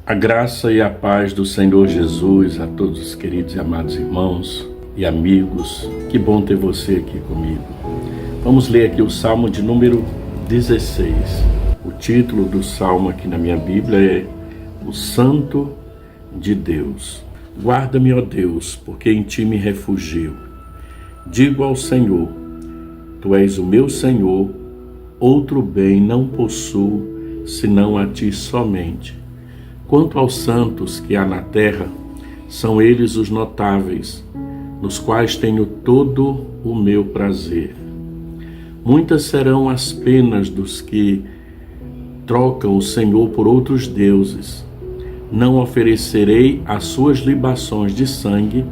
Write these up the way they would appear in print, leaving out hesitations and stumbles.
A graça e a paz do Senhor Jesus a todos os queridos e amados irmãos e amigos. Que bom ter você aqui comigo. Vamos ler aqui o Salmo de número 16. O título do Salmo aqui na minha Bíblia é O Santo de Deus. Guarda-me, ó Deus, porque em ti me refugio. Digo ao Senhor, tu és o meu Senhor, outro bem não possuo, senão a ti somente. Quanto aos santos que há na terra, são eles os notáveis, nos quais tenho todo o meu prazer. Muitas serão as penas dos que trocam o Senhor por outros deuses. Não oferecerei as suas libações de sangue,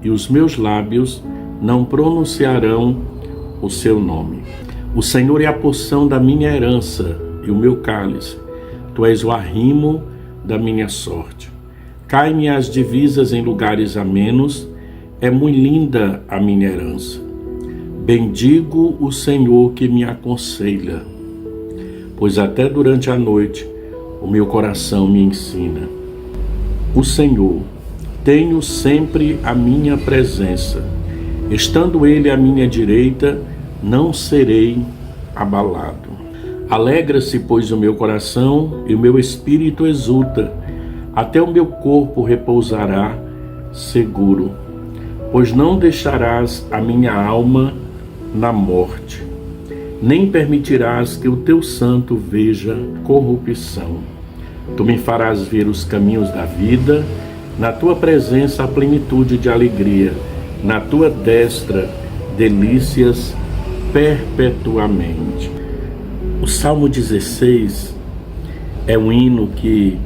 e os meus lábios não pronunciarão o seu nome. O Senhor é a porção da minha herança e o meu cálice. Tu és o arrimo da minha sorte. Cai-me as divisas em lugares amenos, é muito linda a minha herança. Bendigo o Senhor que me aconselha, pois até durante a noite o meu coração me ensina. O Senhor, tenho sempre a minha presença, estando Ele à minha direita, não serei abalado. Alegra-se, pois, o meu coração e o meu espírito exulta, até o meu corpo repousará seguro, pois não deixarás a minha alma na morte, nem permitirás que o teu santo veja corrupção. Tu me farás ver os caminhos da vida, na tua presença a plenitude de alegria, na tua destra delícias perpetuamente. O Salmo 16 é um hino que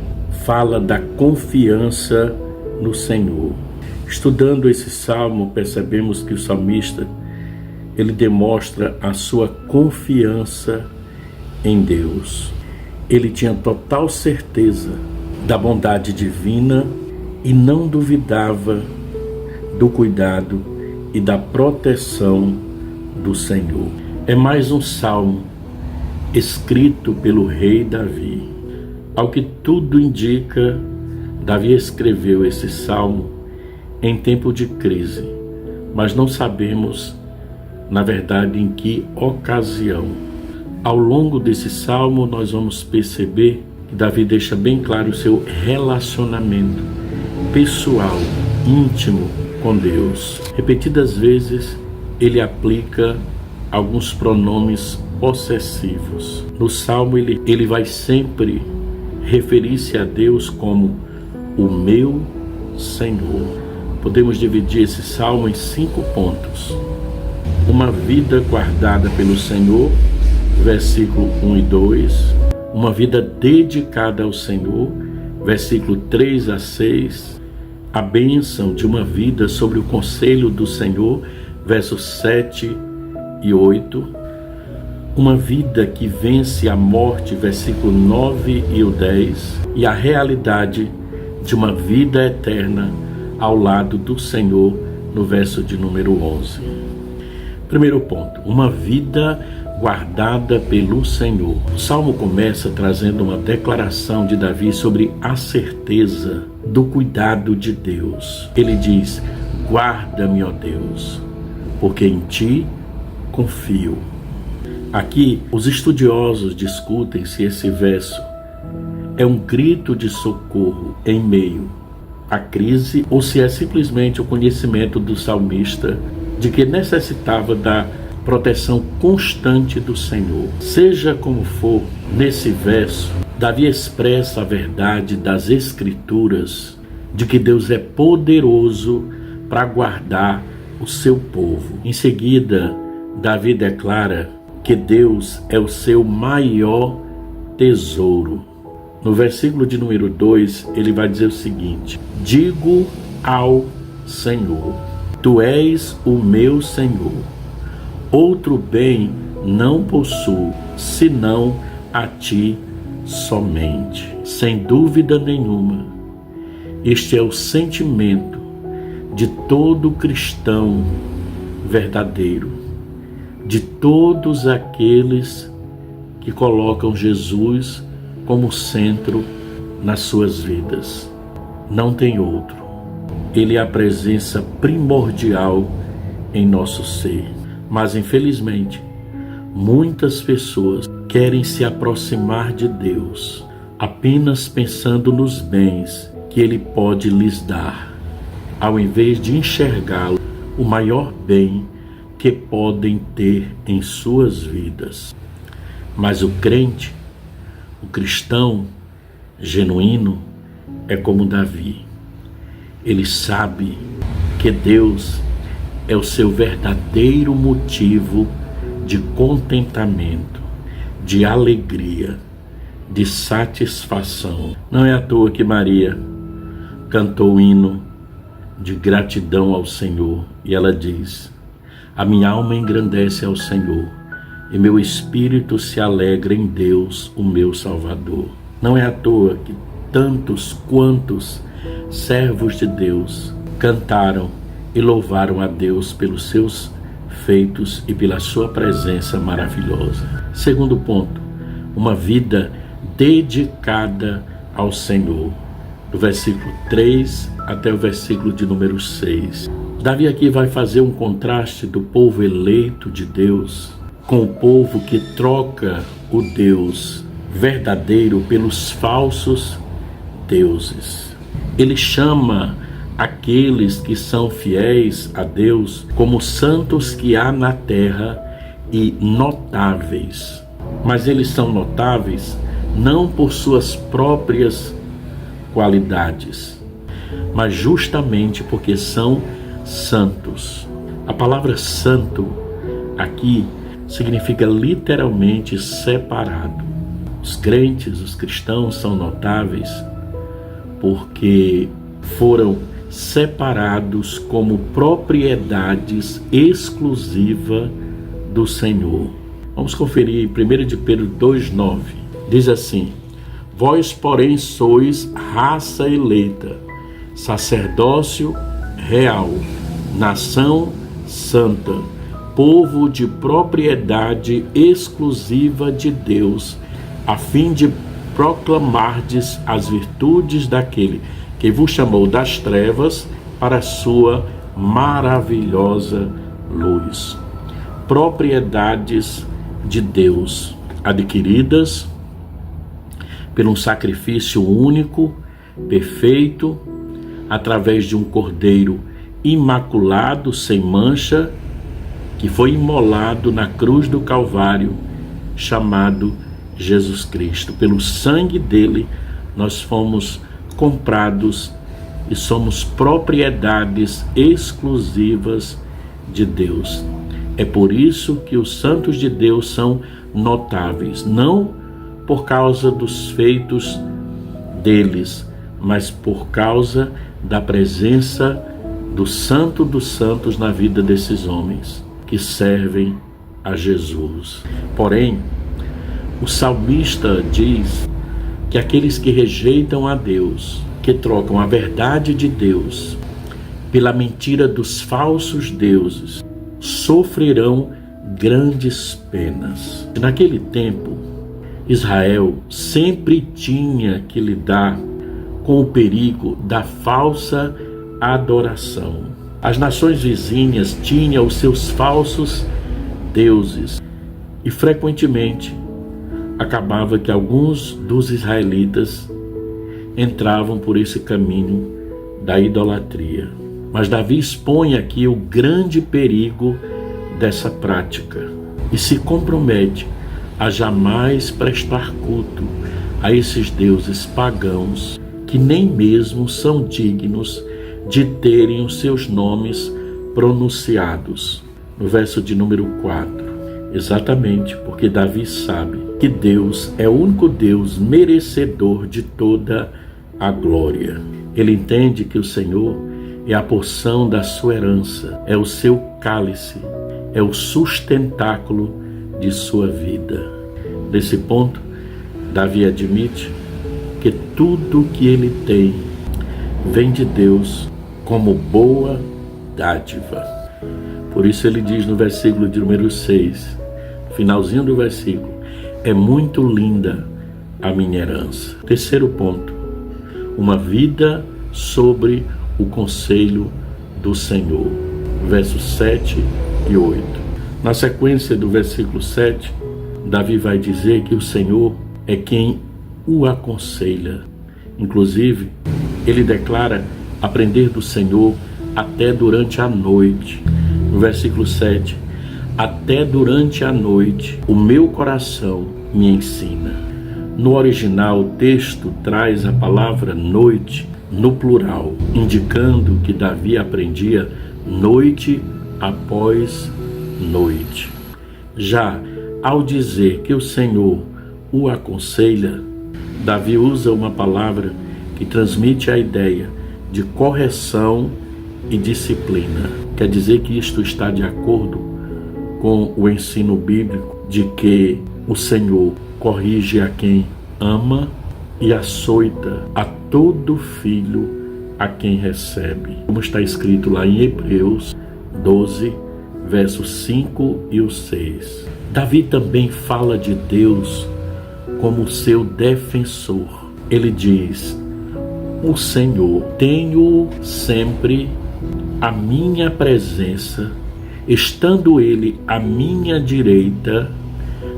fala da confiança no Senhor. Estudando esse salmo, percebemos que o salmista, ele demonstra a sua confiança em Deus. Ele tinha total certeza da bondade divina e não duvidava do cuidado e da proteção do Senhor. É mais um salmo escrito pelo rei Davi. Ao que tudo indica, Davi escreveu esse salmo em tempo de crise, mas não sabemos, na verdade, em que ocasião. Ao longo desse salmo, nós vamos perceber que Davi deixa bem claro o seu relacionamento pessoal, íntimo com Deus. Repetidas vezes, ele aplica alguns pronomes possessivos. No Salmo ele vai sempre referir-se a Deus como o meu Senhor. Podemos dividir esse Salmo em 5 pontos. Uma vida guardada pelo Senhor, versículo 1 e 2. Uma vida dedicada ao Senhor, versículo 3 a 6. A bênção de uma vida sobre o conselho do Senhor, versos 7 e 8. Uma vida que vence a morte, versículo 9 e o 10, e a realidade de uma vida eterna ao lado do Senhor, no verso de número 11. Primeiro ponto, uma vida guardada pelo Senhor. O Salmo começa trazendo uma declaração de Davi sobre a certeza do cuidado de Deus. Ele diz, guarda-me, ó Deus, porque em ti confio. Aqui, os estudiosos discutem se esse verso é um grito de socorro em meio à crise ou se é simplesmente o conhecimento do salmista de que necessitava da proteção constante do Senhor. Seja como for, nesse verso, Davi expressa a verdade das Escrituras de que Deus é poderoso para guardar o seu povo. Em seguida, Davi declara que Deus é o seu maior tesouro. No versículo de número 2, ele vai dizer o seguinte: digo ao Senhor, tu és o meu Senhor, outro bem não possuo, senão a ti somente. Sem dúvida nenhuma, este é o sentimento de todo cristão verdadeiro, de todos aqueles que colocam Jesus como centro nas suas vidas. Não tem outro. Ele é a presença primordial em nosso ser. Mas, infelizmente, muitas pessoas querem se aproximar de Deus apenas pensando nos bens que Ele pode lhes dar, ao invés de enxergá-lo o maior bem que podem ter em suas vidas. Mas o crente, o cristão genuíno, é como Davi. Ele sabe que Deus é o seu verdadeiro motivo de contentamento, de alegria, de satisfação. Não é à toa que Maria cantou o hino de gratidão ao Senhor, e ela diz: a minha alma engrandece ao Senhor, e meu espírito se alegra em Deus, o meu Salvador. Não é à toa que tantos quantos servos de Deus cantaram e louvaram a Deus pelos seus feitos e pela sua presença maravilhosa. Segundo ponto, uma vida dedicada ao Senhor. Do versículo 3 até o versículo de número 6. Davi aqui vai fazer um contraste do povo eleito de Deus com o povo que troca o Deus verdadeiro pelos falsos deuses. Ele chama aqueles que são fiéis a Deus como santos que há na terra e notáveis. Mas eles são notáveis não por suas próprias qualidades, mas justamente porque são santos. A palavra santo aqui significa literalmente separado. Os crentes, os cristãos são notáveis porque foram separados como propriedades exclusiva do Senhor. Vamos conferir em 1 de Pedro 2,9. Diz assim: vós, porém, sois raça eleita, sacerdócio real, nação santa, povo de propriedade exclusiva de Deus, a fim de proclamardes as virtudes daquele que vos chamou das trevas para a sua maravilhosa luz. Propriedades de Deus, adquiridas por um sacrifício único, perfeito, através de um cordeiro imaculado, sem mancha, que foi imolado na cruz do Calvário, chamado Jesus Cristo. Pelo sangue dele, nós fomos comprados e somos propriedades exclusivas de Deus. É por isso que os santos de Deus são notáveis, não por causa dos feitos deles, mas por causa da presença do Santo dos Santos na vida desses homens que servem a Jesus. Porém, o salmista diz que aqueles que rejeitam a Deus, que trocam a verdade de Deus pela mentira dos falsos deuses, sofrerão grandes penas. Naquele tempo, Israel sempre tinha que lidar com o perigo da falsa adoração. As nações vizinhas tinham os seus falsos deuses e frequentemente acabava que alguns dos israelitas entravam por esse caminho da idolatria. Mas Davi expõe aqui o grande perigo dessa prática e se compromete a jamais prestar culto a esses deuses pagãos que nem mesmo são dignos de terem os seus nomes pronunciados. No verso de número 4, exatamente porque Davi sabe que Deus é o único Deus merecedor de toda a glória. Ele entende que o Senhor é a porção da sua herança, é o seu cálice, é o sustentáculo de sua vida. Nesse ponto, Davi admite que tudo que ele tem vem de Deus como boa dádiva. Por isso ele diz no versículo de número 6, finalzinho do versículo: é muito linda a minha herança. Terceiro ponto, uma vida sobre o conselho do Senhor. Versos 7 e 8. Na sequência do versículo 7, Davi vai dizer que o Senhor é quem o aconselha. Inclusive, ele declara aprender do Senhor até durante a noite. No versículo 7, até durante a noite o meu coração me ensina. No original, o texto traz a palavra noite no plural, indicando que Davi aprendia noite após noite. Já ao dizer que o Senhor o aconselha, Davi usa uma palavra que transmite a ideia de correção e disciplina. Quer dizer que isto está de acordo com o ensino bíblico de que o Senhor corrige a quem ama e açoita a todo filho a quem recebe. Como está escrito lá em Hebreus 12, versos 5 e o 6. Davi também fala de Deus como seu defensor. Ele diz: o Senhor, tenho sempre a minha presença, estando Ele à minha direita,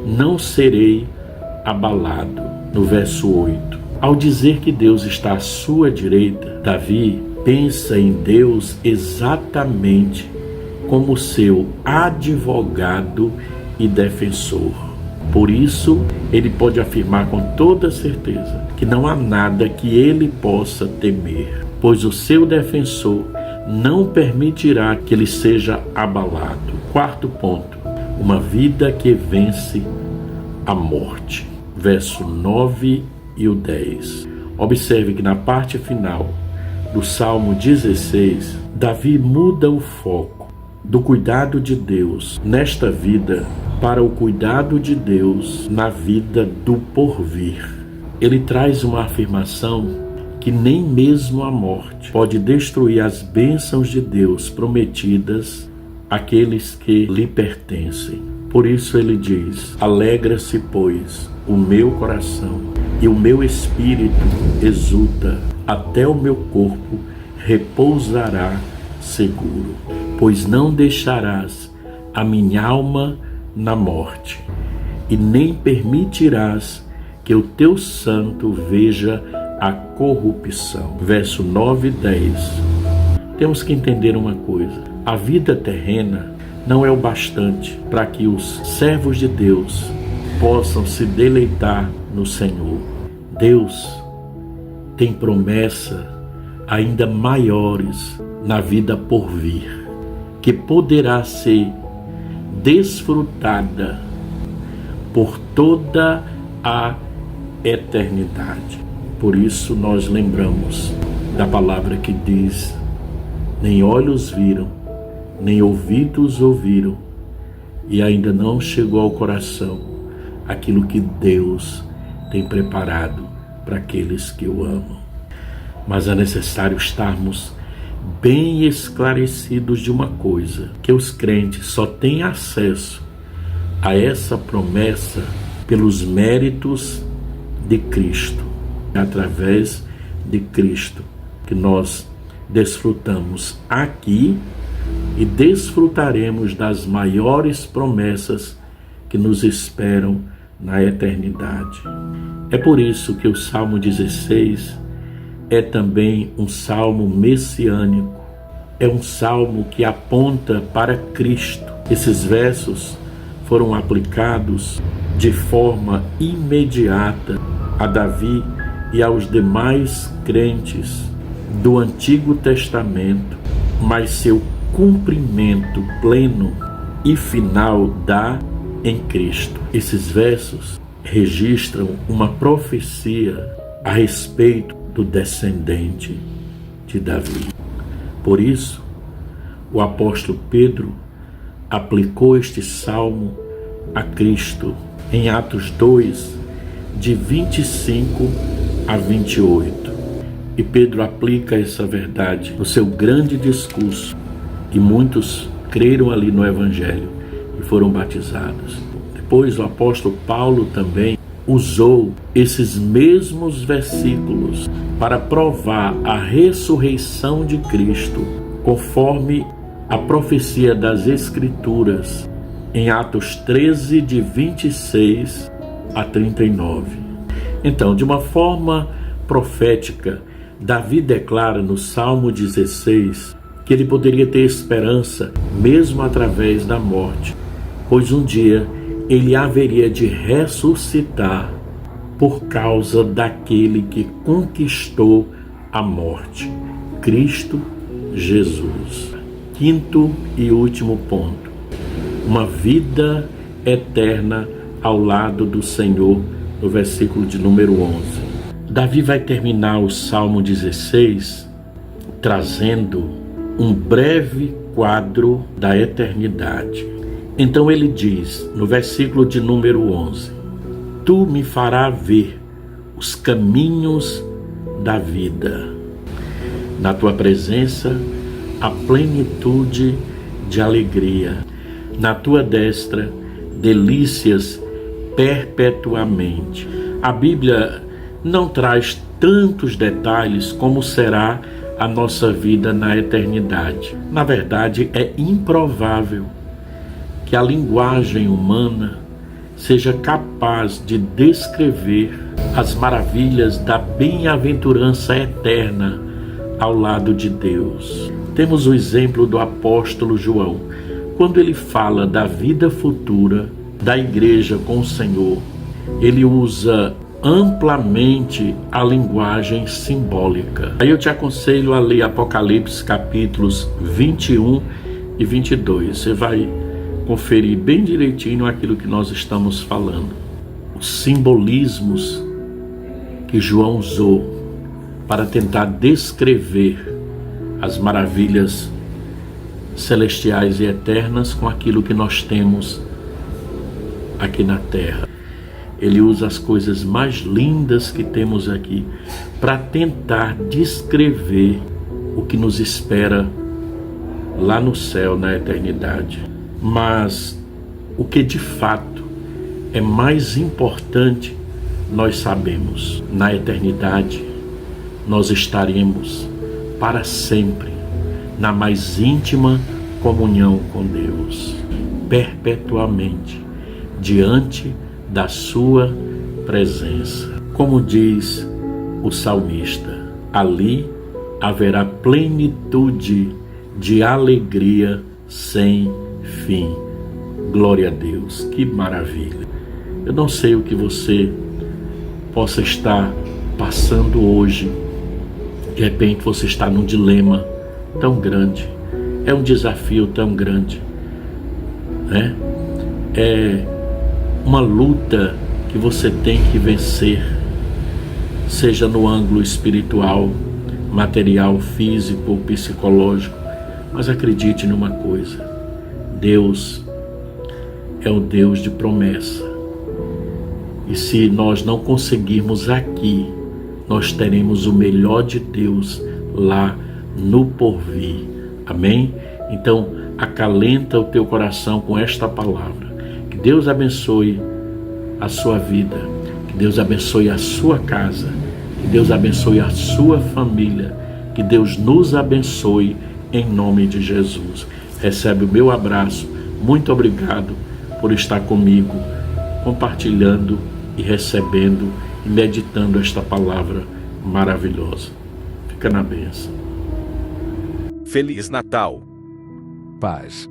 não serei abalado. No verso 8. Ao dizer que Deus está à sua direita, Davi pensa em Deus exatamente como seu advogado e defensor. Por isso, ele pode afirmar com toda certeza que não há nada que ele possa temer, pois o seu defensor não permitirá que ele seja abalado. Quarto ponto, uma vida que vence a morte. Verso 9 e o 10. Observe que na parte final do Salmo 16, Davi muda o foco do cuidado de Deus nesta vida para o cuidado de Deus na vida do porvir. Ele traz uma afirmação que nem mesmo a morte pode destruir as bênçãos de Deus prometidas àqueles que lhe pertencem. Por isso ele diz: alegra-se, pois, o meu coração e o meu espírito exulta, até o meu corpo repousará seguro, pois não deixarás a minha alma na morte, e nem permitirás que o teu santo veja a corrupção. Verso 9 e 10. Temos que entender uma coisa: a vida terrena não é o bastante para que os servos de Deus possam se deleitar no Senhor. Deus tem promessa ainda maiores na vida por vir, que poderá ser desfrutada por toda a eternidade. Por isso nós lembramos da palavra que diz: nem olhos viram, nem ouvidos ouviram, e ainda não chegou ao coração aquilo que Deus tem preparado para aqueles que o amam. Mas é necessário estarmos bem esclarecidos de uma coisa: que os crentes só têm acesso a essa promessa pelos méritos de Cristo. É através de Cristo que nós desfrutamos aqui e desfrutaremos das maiores promessas que nos esperam na eternidade. É por isso que o Salmo 16 é também um salmo messiânico. É um salmo que aponta para Cristo. Esses versos foram aplicados de forma imediata a Davi e aos demais crentes do Antigo Testamento, mas seu cumprimento pleno e final dá em Cristo. Esses versos registram uma profecia a respeito do descendente de Davi. Por isso, o apóstolo Pedro aplicou este salmo a Cristo em Atos 2, de 25 a 28. E Pedro aplica essa verdade no seu grande discurso, e muitos creram ali no Evangelho e foram batizados. Depois o apóstolo Paulo também usou esses mesmos versículos para provar a ressurreição de Cristo, conforme a profecia das Escrituras, em Atos 13, de 26 a 39. Então, de uma forma profética, Davi declara no Salmo 16 que ele poderia ter esperança mesmo através da morte, pois um dia ele haveria de ressuscitar por causa daquele que conquistou a morte, Cristo Jesus. Quinto e último ponto: uma vida eterna ao lado do Senhor, no versículo de número 11. Davi vai terminar o Salmo 16 trazendo um breve quadro da eternidade. Então ele diz, no versículo de número 11: Tu me farás ver os caminhos da vida. Na tua presença, a plenitude de alegria. Na tua destra, delícias perpetuamente. A Bíblia não traz tantos detalhes como será a nossa vida na eternidade. Na verdade, é improvável que a linguagem humana seja capaz de descrever as maravilhas da bem-aventurança eterna ao lado de Deus. Temos o exemplo do apóstolo João, quando ele fala da vida futura da igreja com o Senhor. Ele usa amplamente a linguagem simbólica. Aí eu te aconselho a ler Apocalipse capítulos 21 e 22. Você vai conferir bem direitinho aquilo que nós estamos falando. Os simbolismos que João usou para tentar descrever as maravilhas celestiais e eternas com aquilo que nós temos aqui na terra. Ele usa as coisas mais lindas que temos aqui para tentar descrever o que nos espera lá no céu, na eternidade. Mas o que de fato é mais importante, nós sabemos: na eternidade nós estaremos para sempre na mais íntima comunhão com Deus, perpetuamente, diante da sua presença. Como diz o salmista, ali haverá plenitude de alegria sem fim. Glória a Deus, que maravilha. Eu não sei o que você possa estar passando hoje. De repente você está num dilema tão grande, é um desafio tão grande, né? É uma luta que você tem que vencer, seja no ângulo espiritual, material, físico ou psicológico. Mas acredite numa coisa: Deus é o Deus de promessa. E se nós não conseguirmos aqui, nós teremos o melhor de Deus lá no porvir. Amém? Então, acalenta o teu coração com esta palavra. Que Deus abençoe a sua vida, que Deus abençoe a sua casa, que Deus abençoe a sua família, que Deus nos abençoe em nome de Jesus. Recebe o meu abraço. Muito obrigado por estar comigo, compartilhando e recebendo e meditando esta palavra maravilhosa. Fica na bênção. Feliz Natal. Paz.